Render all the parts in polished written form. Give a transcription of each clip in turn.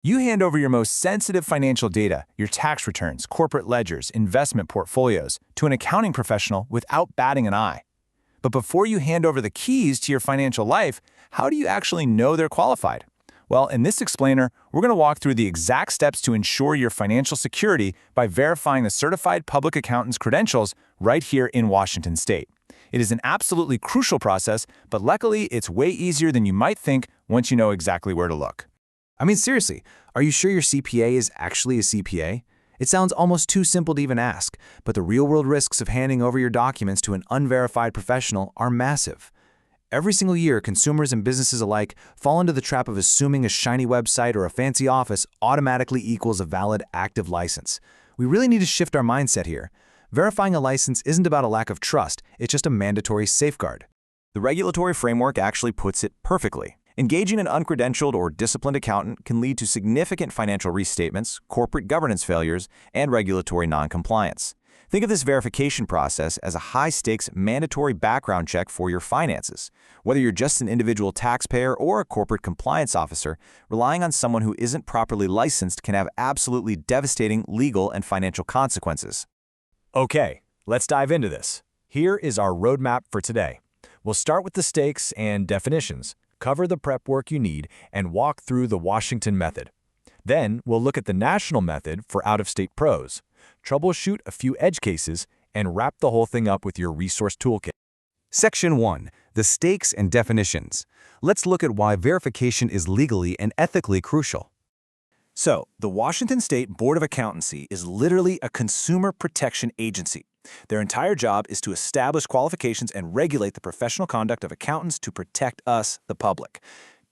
You hand over your most sensitive financial data, your tax returns, corporate ledgers, investment portfolios, to an accounting professional without batting an eye. But before you hand over the keys to your financial life, how do you actually know they're qualified? Well, in this explainer, we're going to walk through the exact steps to ensure your financial security by verifying the certified public accountant's credentials right here in Washington State. It is an absolutely crucial process, but luckily it's way easier than you might think once you know exactly where to look. I mean, seriously, are you sure your CPA is actually a CPA? It sounds almost too simple to even ask, but the real-world risks of handing over your documents to an unverified professional are massive. Every single year, consumers and businesses alike fall into the trap of assuming a shiny website or a fancy office automatically equals a valid, active license. We really need to shift our mindset here. Verifying a license isn't about a lack of trust, it's just a mandatory safeguard. The regulatory framework actually puts it perfectly. Engaging an uncredentialed or disciplined accountant can lead to significant financial restatements, corporate governance failures, and regulatory noncompliance. Think of this verification process as a high-stakes mandatory background check for your finances. Whether you're just an individual taxpayer or a corporate compliance officer, relying on someone who isn't properly licensed can have absolutely devastating legal and financial consequences. Okay, let's dive into this. Here is our roadmap for today. We'll start with the stakes and definitions, cover the prep work you need, and walk through the Washington method. Then we'll look at the national method for out-of-state pros, troubleshoot a few edge cases, and wrap the whole thing up with your resource toolkit. Section 1. The stakes and definitions. Let's look at why verification is legally and ethically crucial. So, the Washington State Board of Accountancy is literally a consumer protection agency. Their entire job is to establish qualifications and regulate the professional conduct of accountants to protect us, the public.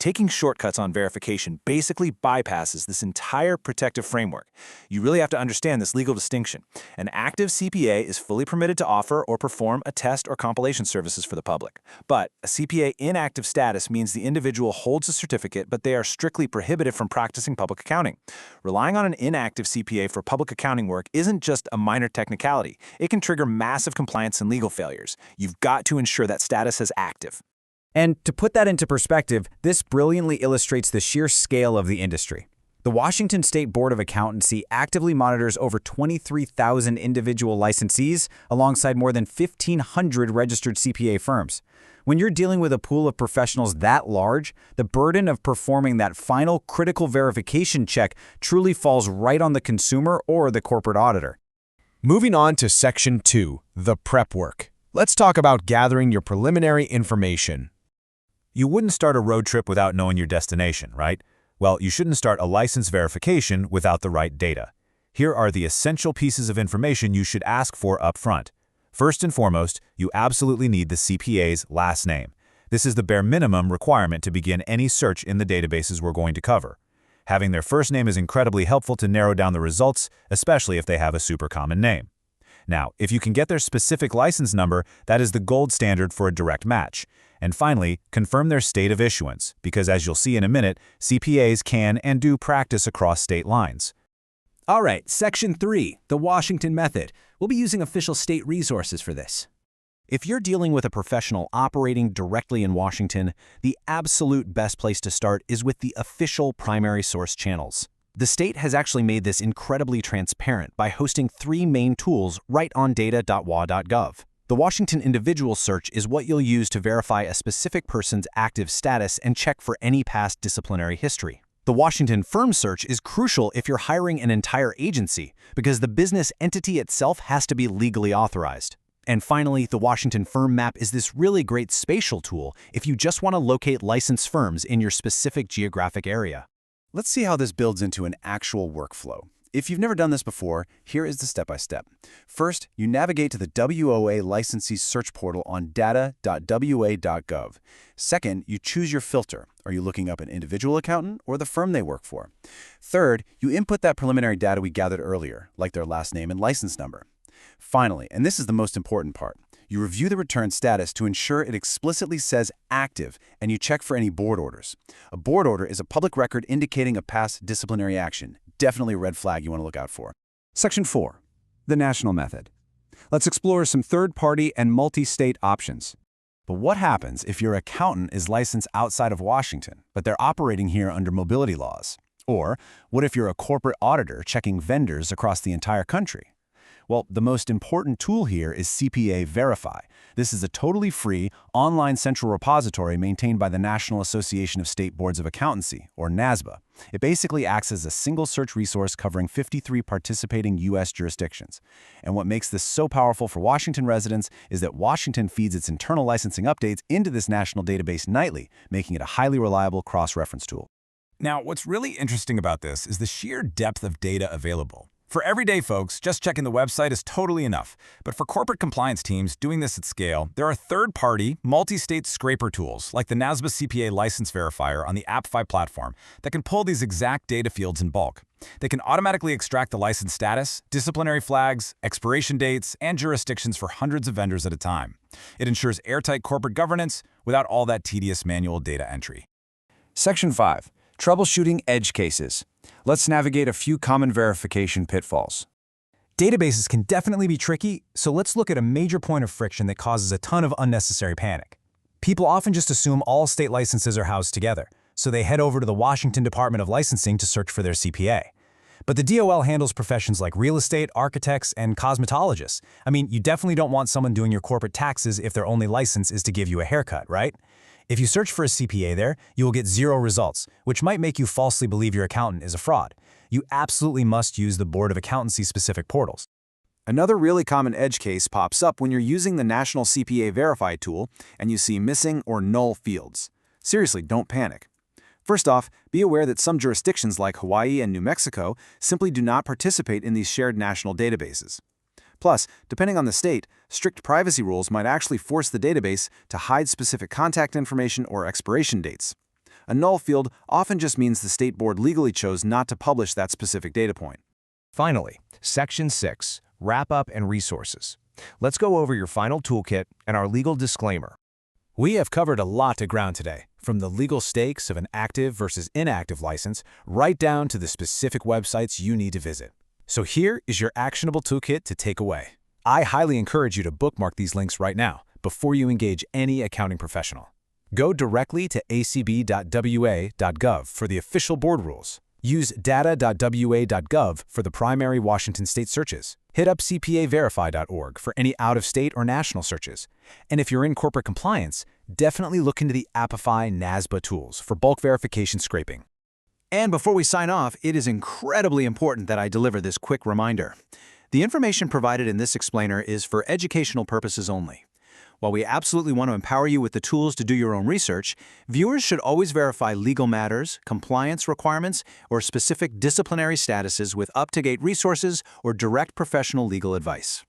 Taking shortcuts on verification basically bypasses this entire protective framework. You really have to understand this legal distinction. An active CPA is fully permitted to offer or perform a test or compilation services for the public. But a CPA inactive status means the individual holds a certificate, but they are strictly prohibited from practicing public accounting. Relying on an inactive CPA for public accounting work isn't just a minor technicality. It can trigger massive compliance and legal failures. You've got to ensure that status is active. And to put that into perspective, this brilliantly illustrates the sheer scale of the industry. The Washington State Board of Accountancy actively monitors over 23,000 individual licensees alongside more than 1,500 registered CPA firms. When you're dealing with a pool of professionals that large, the burden of performing that final critical verification check truly falls right on the consumer or the corporate auditor. Moving on to Section 2, the prep work. Let's talk about gathering your preliminary information. You wouldn't start a road trip without knowing your destination, right? Well, you shouldn't start a license verification without the right data. Here are the essential pieces of information you should ask for up front. First and foremost, you absolutely need the CPA's last name. This is the bare minimum requirement to begin any search in the databases we're going to cover. Having their first name is incredibly helpful to narrow down the results, especially if they have a super common name. Now, if you can get their specific license number, that is the gold standard for a direct match. And finally, confirm their state of issuance, because as you'll see in a minute, CPAs can and do practice across state lines. All right, Section 3, the Washington method. We'll be using official state resources for this. If you're dealing with a professional operating directly in Washington, the absolute best place to start is with the official primary source channels. The state has actually made this incredibly transparent by hosting 3 main tools right on data.wa.gov. The Washington Individual Search is what you'll use to verify a specific person's active status and check for any past disciplinary history. The Washington Firm Search is crucial if you're hiring an entire agency because the business entity itself has to be legally authorized. And finally, the Washington Firm Map is this really great spatial tool if you just want to locate licensed firms in your specific geographic area. Let's see how this builds into an actual workflow. If you've never done this before, here is the step-by-step. First, you navigate to the WOA licensee search portal on data.wa.gov. Second, you choose your filter. Are you looking up an individual accountant or the firm they work for? Third, you input that preliminary data we gathered earlier, like their last name and license number. Finally, and this is the most important part, you review the return status to ensure it explicitly says active, and you check for any board orders. A board order is a public record indicating a past disciplinary action. Definitely a red flag you want to look out for. Section 4, the national method. Let's explore some third-party and multi-state options. But what happens if your accountant is licensed outside of Washington, but they're operating here under mobility laws? Or what if you're a corporate auditor checking vendors across the entire country? Well, the most important tool here is CPA Verify. This is a totally free, online central repository maintained by the National Association of State Boards of Accountancy, or NASBA. It basically acts as a single search resource covering 53 participating U.S. jurisdictions. And what makes this so powerful for Washington residents is that Washington feeds its internal licensing updates into this national database nightly, making it a highly reliable cross-reference tool. Now, what's really interesting about this is the sheer depth of data available. For everyday folks, just checking the website is totally enough. But for corporate compliance teams doing this at scale, there are third-party, multi-state scraper tools like the NASBA CPA License Verifier on the AppFi platform that can pull these exact data fields in bulk. They can automatically extract the license status, disciplinary flags, expiration dates, and jurisdictions for hundreds of vendors at a time. It ensures airtight corporate governance without all that tedious manual data entry. Section 5. Troubleshooting edge cases. Let's navigate a few common verification pitfalls. Databases can definitely be tricky, so let's look at a major point of friction that causes a ton of unnecessary panic. People often just assume all state licenses are housed together, so they head over to the Washington Department of Licensing to search for their CPA. But the DOL handles professions like real estate, architects, and cosmetologists. I mean, you definitely don't want someone doing your corporate taxes if their only license is to give you a haircut, right? If you search for a CPA there, you will get 0 results, which might make you falsely believe your accountant is a fraud. You absolutely must use the Board of Accountancy-specific portals. Another really common edge case pops up when you're using the National CPA Verify tool and you see missing or null fields. Seriously, don't panic. First off, be aware that some jurisdictions like Hawaii and New Mexico simply do not participate in these shared national databases. Plus, depending on the state, strict privacy rules might actually force the database to hide specific contact information or expiration dates. A null field often just means the state board legally chose not to publish that specific data point. Finally, Section 6, Wrap-Up and Resources. Let's go over your final toolkit and our legal disclaimer. We have covered a lot of ground today, from the legal stakes of an active versus inactive license right down to the specific websites you need to visit. So here is your actionable toolkit to take away. I highly encourage you to bookmark these links right now before you engage any accounting professional. Go directly to acb.wa.gov for the official board rules. Use data.wa.gov for the primary Washington state searches. Hit up cpaverify.org for any out-of-state or national searches. And if you're in corporate compliance, definitely look into the AppFi NASBA tools for bulk verification scraping. And before we sign off, it is incredibly important that I deliver this quick reminder. The information provided in this explainer is for educational purposes only. While we absolutely want to empower you with the tools to do your own research, viewers should always verify legal matters, compliance requirements, or specific disciplinary statuses with up-to-date resources or direct professional legal advice.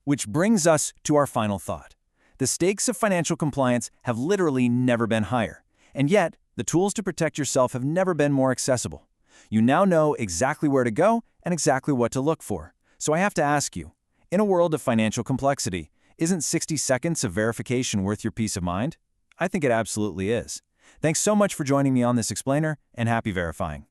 Which brings us to our final thought. The stakes of financial compliance have literally never been higher, and yet the tools to protect yourself have never been more accessible. You now know exactly where to go and exactly what to look for. So I have to ask you, in a world of financial complexity, isn't 60 seconds of verification worth your peace of mind? I think it absolutely is. Thanks so much for joining me on this explainer, and happy verifying.